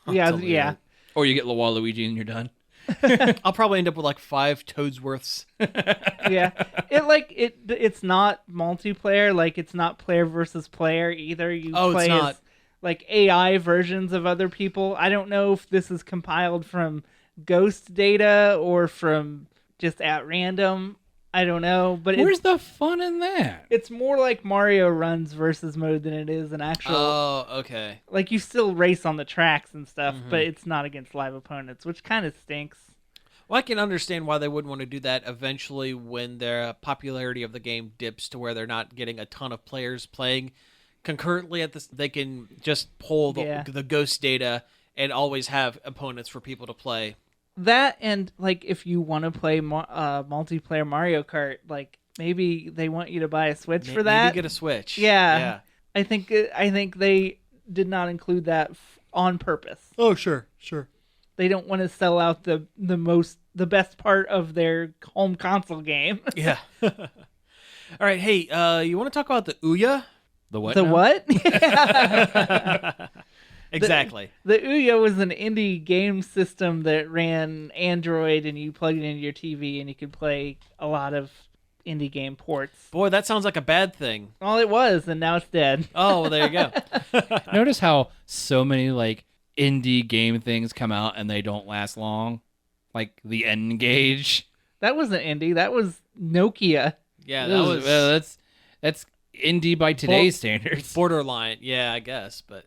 Yeah, delete yeah. it. Or you get Waluigi and you're done. I'll probably end up with like 5 Toadsworths. Yeah. It's not multiplayer, like it's not player versus player either. You Oh, it's play not. as like AI versions of other people. I don't know if this is compiled from ghost data or from just at random. I don't know, but Where's the fun in that? it's more like Mario Runs versus mode than it is an actual. Oh, okay. Like you still race on the tracks and stuff, but it's not against live opponents, which kind of stinks. Well, I can understand why they wouldn't want to do that eventually when the popularity of the game dips to where they're not getting a ton of players playing concurrently at this. They can just pull the ghost data and always have opponents for people to play. That and like if you want to play multiplayer Mario Kart, like maybe they want you to buy a Switch for that. Maybe get a Switch. Yeah. I think they did not include that on purpose. Oh, sure. They don't want to sell out the best part of their home console game. Yeah. All right. Hey, you want to talk about the Ouya? The what? The now? what? Exactly. The Ouya was an indie game system that ran Android, and you plug it into your TV, and you could play a lot of indie game ports. Boy, that sounds like a bad thing. Well, it was, and now it's dead. Oh, well, there you go. Notice how so many like indie game things come out and they don't last long, like the N-Gage. That wasn't indie. That was Nokia. Yeah, that was that's indie by today's standards. borderline. Yeah, I guess, but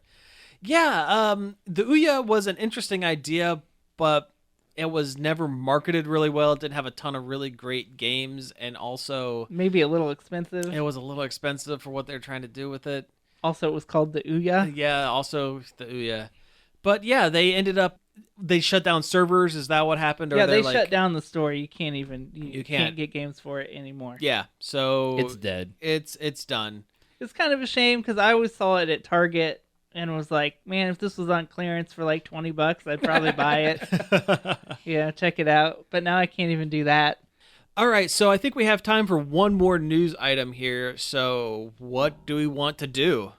yeah, the Ouya was an interesting idea, but it was never marketed really well. It didn't have a ton of really great games, and also Maybe a little expensive. it was a little expensive for what they're trying to do with it. Also, it was called the Ouya. Yeah, also the Ouya. But yeah, they shut down servers. Is that what happened? Or Yeah, they like, shut down the store. You can't even You can't can't. get games for it anymore. Yeah, so It's dead. It's done. It's kind of a shame because I always saw it at Target and was like, man, if this was on clearance for like $20, I'd probably buy it. Yeah, check it out. But now I can't even do that. All right, so I think we have time for one more news item here. So what do we want to do?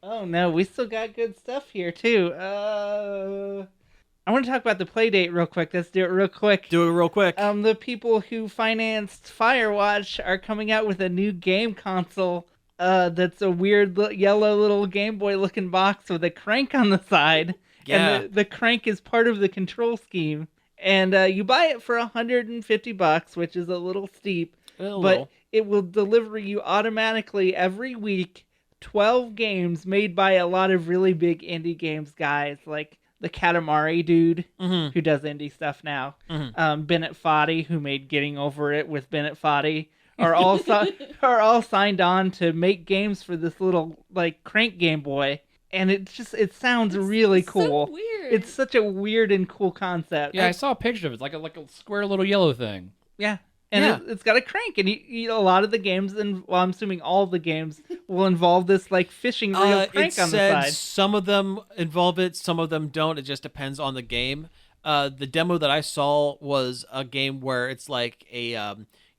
Oh no, we still got good stuff here too. I want to talk about the Playdate real quick. Let's do it real quick. Do it real quick. The people who financed Firewatch are coming out with a new game console. That's a weird yellow little Game Boy looking box with a crank on the side. Yeah. And the crank is part of the control scheme. And you buy it for $150, which is a little steep. But it will deliver you automatically every week 12 games made by a lot of really big indie games guys, like the Katamari dude, who does indie stuff now. Bennett Foddy, who made Getting Over It with Bennett Foddy, are all signed on to make games for this little like crank Game Boy. And it sounds really cool. So weird. It's such a weird and cool concept. Yeah, I saw a picture of it. It's like a square little yellow thing. Yeah. And it's got a crank, and a lot of the games, and well, I'm assuming all of the games, will involve this like fishing reel crank on the side. Some of them involve it, some of them don't. It just depends on the game. The demo that I saw was a game where it's like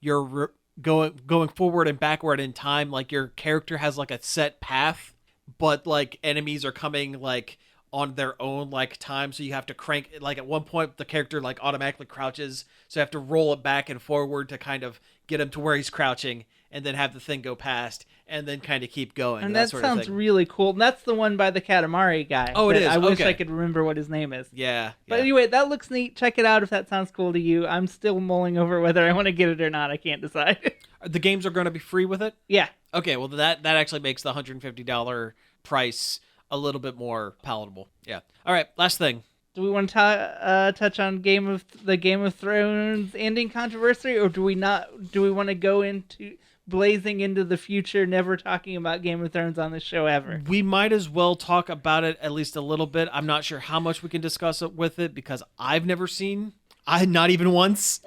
you're going forward and backward in time. Like your character has like a set path, but like enemies are coming like on their own like time, so you have to crank. Like at one point the character like automatically crouches, so you have to roll it back and forward to kind of get him to where he's crouching, and then have the thing go past, and then kind of keep going. And that sort sounds of thing. really cool. And that's the one by the Katamari guy. Oh, it is. I wish Okay. I could remember what his name is. Yeah. But anyway, that looks neat. Check it out if that sounds cool to you. I'm still mulling over whether I want to get it or not. I can't decide. The games are going to be free with it. Yeah. Okay, well that actually makes the $150 price a little bit more palatable. Yeah. All right, last thing. Do we want to touch on the Game of Thrones ending controversy, or do we not? Do we want to go into blazing into the future, never talking about Game of Thrones on this show ever? We might as well talk about it at least a little bit. I'm not sure how much we can discuss it with it because I've never seen. Not even once.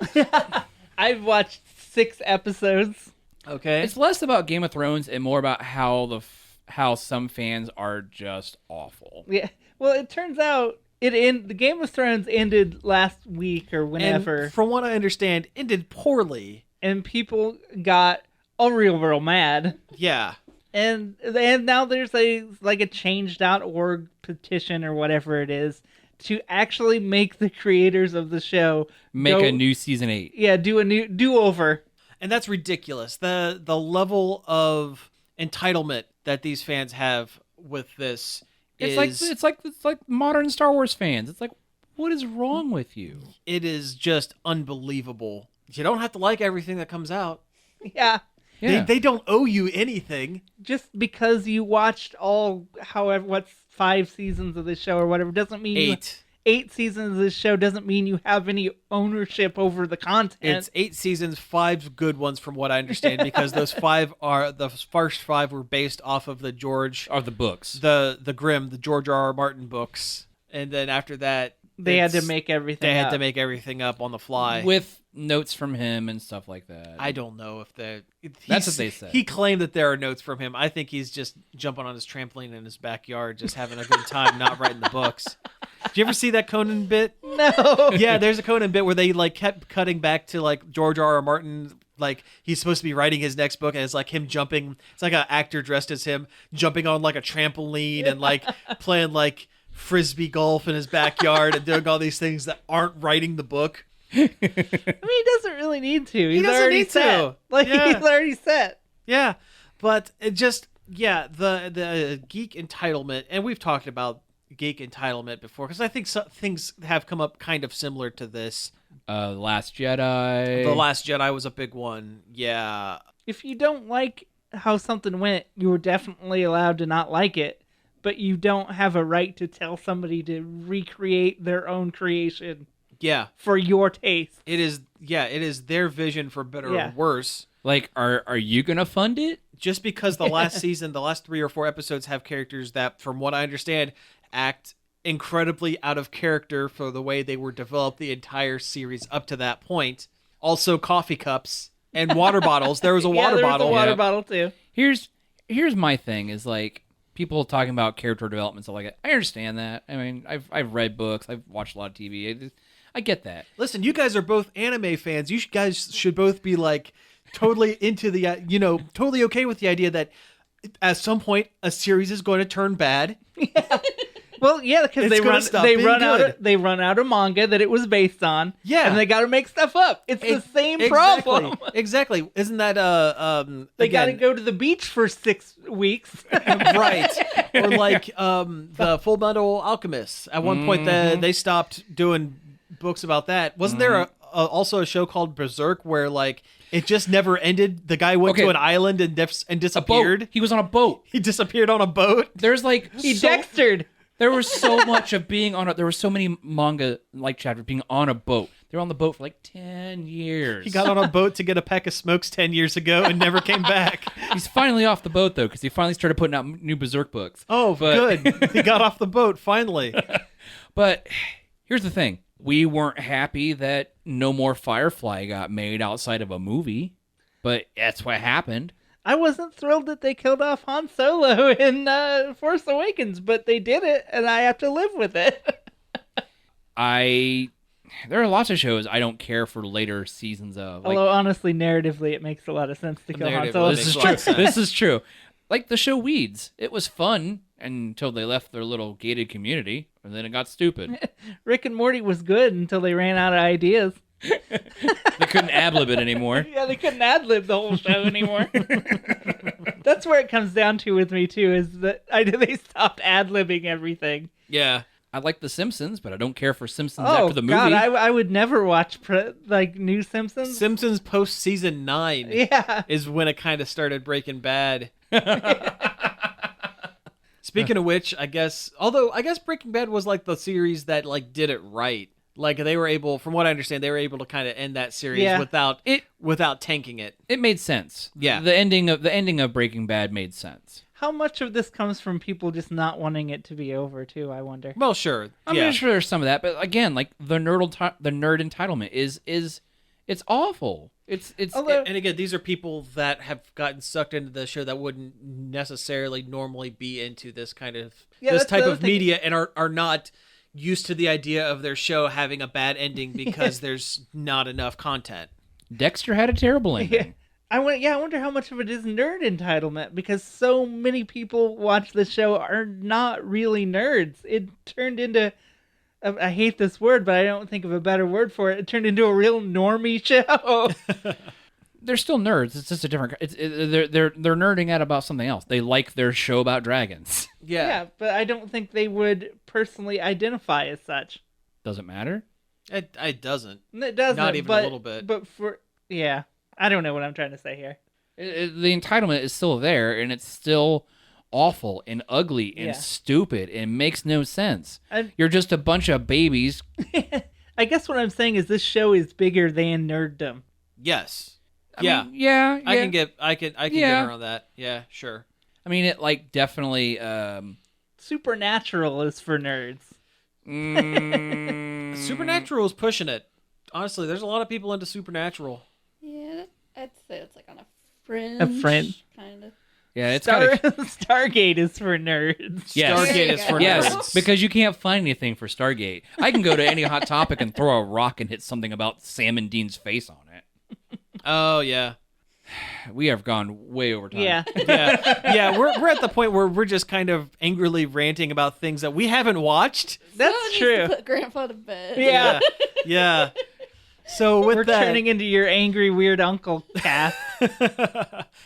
I've watched 6 episodes. Okay. It's less about Game of Thrones and more about how some fans are just awful. Yeah. Well, it turns out the Game of Thrones ended last week or whenever, And from what I understand, ended poorly. and people got real mad. Yeah. And now there's a change.org petition or whatever it is to actually make the creators of the show Make a new season 8. Yeah, do a new do-over. And that's ridiculous. The level of entitlement that these fans have with this It's like modern Star Wars fans. It's like, what is wrong with you? it is just unbelievable. You don't have to like everything that comes out. Yeah. Yeah. They don't owe you anything. Just because you watched 5 seasons of the show or whatever doesn't mean 8. 8 seasons of this show doesn't mean you have any ownership over the content. It's 8 seasons, 5 good ones from what I understand, because the first 5 were based off of the George Or the books. the Grimm, the George R. Martin books, and then after that they had to make everything They had up. to make everything up on the fly. With notes from him and stuff like that. I don't know if That's what they said. He claimed that there are notes from him. I think he's just jumping on his trampoline in his backyard, just having a good time, not writing the books. Did you ever see that Conan bit? No. Yeah, there's a Conan bit where they like kept cutting back to like George R. Martin, like he's supposed to be writing his next book, and it's like him jumping. It's like an actor dressed as him jumping on like a trampoline and like playing like frisbee golf in his backyard and doing all these things that aren't writing the book. I mean, he doesn't really need to. He's doesn't already need to. set. Like Yeah. he's already set. Yeah, but it just the geek entitlement, and we've talked about geek entitlement before because I think things have come up kind of similar to this. Last Jedi. The Last Jedi was a big one. Yeah. If you don't like how something went, you were definitely allowed to not like it, but you don't have a right to tell somebody to recreate their own creation Yeah. for your taste. It is their vision for better or worse. Like, are you gonna fund it? Just because the last season, the last 3 or 4 episodes have characters that, from what I understand, act incredibly out of character for the way they were developed the entire series up to that point. Also, coffee cups and water bottles. There was a water there bottle. was a water Yeah. bottle too. Here's my thing is like people talking about character development stuff like that. I understand that. I mean, I've read books. I've watched a lot of TV. I get that. Listen, you guys are both anime fans. You guys should both be like totally into the, totally okay with the idea that at some point a series is going to turn bad. Well, yeah, because It's gonna stop being good. they run out of manga that it was based on. Yeah. And they got to make stuff up. It's the same Exactly. problem. Exactly. Isn't that They got to again, go to the beach for 6 weeks. right? Or like the Full Metal Alchemist. At one point, they stopped doing books about that. Wasn't there also a show called Berserk where like it just never ended? The guy went Okay. to an island and A disappeared. boat. He was on a boat. He disappeared on a boat. There's like He dextered. There was so much of being on there were so many manga like chapters being on a boat. They were on the boat for like 10 years. He got on a boat to get a pack of smokes 10 years ago and never came back. He's finally off the boat though, because he finally started putting out new Berserk books. Oh, But- good. He got off the boat finally. But here's the thing: we weren't happy that no more Firefly got made outside of a movie, but that's what happened. I wasn't thrilled that they killed off Han Solo in Force Awakens, but they did it, and I have to live with it. There are lots of shows I don't care for later seasons of. Like, Although, honestly, narratively, it makes a lot of sense to kill Han Narratively, Solo. it this makes is a lot true. of sense. This is true. Like the show Weeds, it was fun until they left their little gated community, and then it got stupid. Rick and Morty was good until they ran out of ideas. They couldn't ad-lib it anymore. Yeah, they couldn't ad-lib the whole show anymore. That's where it comes down to with me, too, is that they stopped ad-libbing everything. Yeah. I like The Simpsons, but I don't care for Simpsons Oh, after the movie. God, I would never watch, new Simpsons. Simpsons post season 9 Yeah. is when it kind of started breaking bad. Speaking of which, I guess Breaking Bad was like the series that like did it right. Like they were able, from what I understand, they were able to kind of end that series Yeah. without tanking it. It made sense. Yeah. The ending of Breaking Bad made sense. How much of this comes from people just not wanting it to be over, too, I wonder? Well, sure. I'm sure there's some of that, but again, like the nerd entitlement is it's awful. It's Although- And again, these are people that have gotten sucked into the show that wouldn't necessarily normally be into this kind of Yeah, this that's the type other of thing. media and are not used to the idea of their show having a bad ending because there's not enough content. Dexter had a terrible ending. I wonder how much of it is nerd entitlement, because so many people watch the show are not really nerds. It turned into, I hate this word, but I don't think of a better word for it. It turned into a real normie show. They're still nerds. It's just a different. They're nerding out about something else. They like their show about dragons. Yeah, but I don't think they would personally identify as such. Doesn't matter. It doesn't. It doesn't. Not even a little bit. But I don't know what I'm trying to say here. The entitlement is still there, and it's still awful and ugly and stupid and makes no sense. You're just a bunch of babies. I guess what I'm saying is this show is bigger than nerddom. Yes. I mean, yeah. I can get around that. Yeah, sure. I mean, it like definitely. Supernatural is for nerds. Supernatural is pushing it. Honestly, there's a lot of people into Supernatural. Yeah, I'd say it's like on a fringe. A fringe. Kind of. Yeah, it's Stargate is for nerds. Yes. Stargate is for nerds. Yes, because you can't find anything for Stargate. I can go to any hot topic and throw a rock and hit something about Sam and Dean's face on it. Oh yeah. We have gone way over time. Yeah. We're at the point where we're just kind of angrily ranting about things that we haven't watched. That's Someone true. needs to put Grandpa to bed. Yeah. So with we're that, turning into your angry weird uncle cast.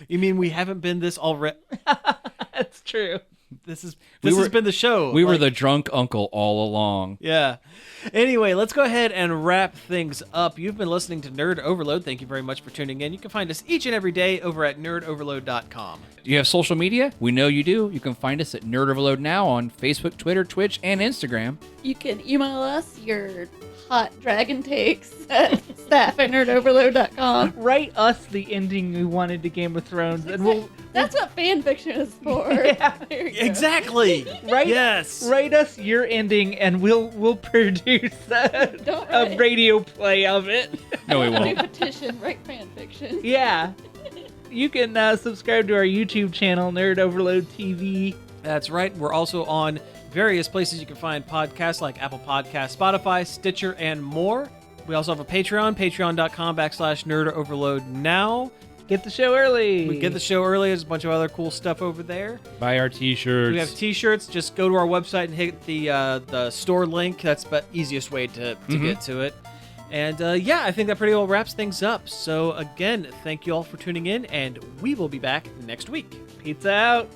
you mean we haven't been this already? That's true. This has been the show. We were the drunk uncle all along. Yeah. Anyway, let's go ahead and wrap things up. You've been listening to Nerd Overload. Thank you very much for tuning in. You can find us each and every day over at nerdoverload.com. Do you have social media? We know you do. You can find us at Nerd Overload Now on Facebook, Twitter, Twitch, and Instagram. You can email us your hot dragon takes at staff@nerdoverload.com. Write us the ending we wanted to Game of Thrones, and we'll. That's what fan fiction is for. Yeah. There you go. Exactly. Yes. Write us your ending, and we'll produce Don't a write. radio play of it. No, we New won't. petition, write fan fiction. Yeah. You can subscribe to our YouTube channel, Nerd Overload TV. That's right. We're also on various places you can find podcasts like Apple Podcasts, Spotify, Stitcher, and more. We also have a Patreon, patreon.com/nerdoverloadnow. Get the show early. We get the show early. There's a bunch of other cool stuff over there. Buy our t-shirts. We have t-shirts. Just go to our website and hit the store link. That's the easiest way to get to it. And I think that pretty well wraps things up. So again, thank you all for tuning in, and we will be back next week. Pizza out.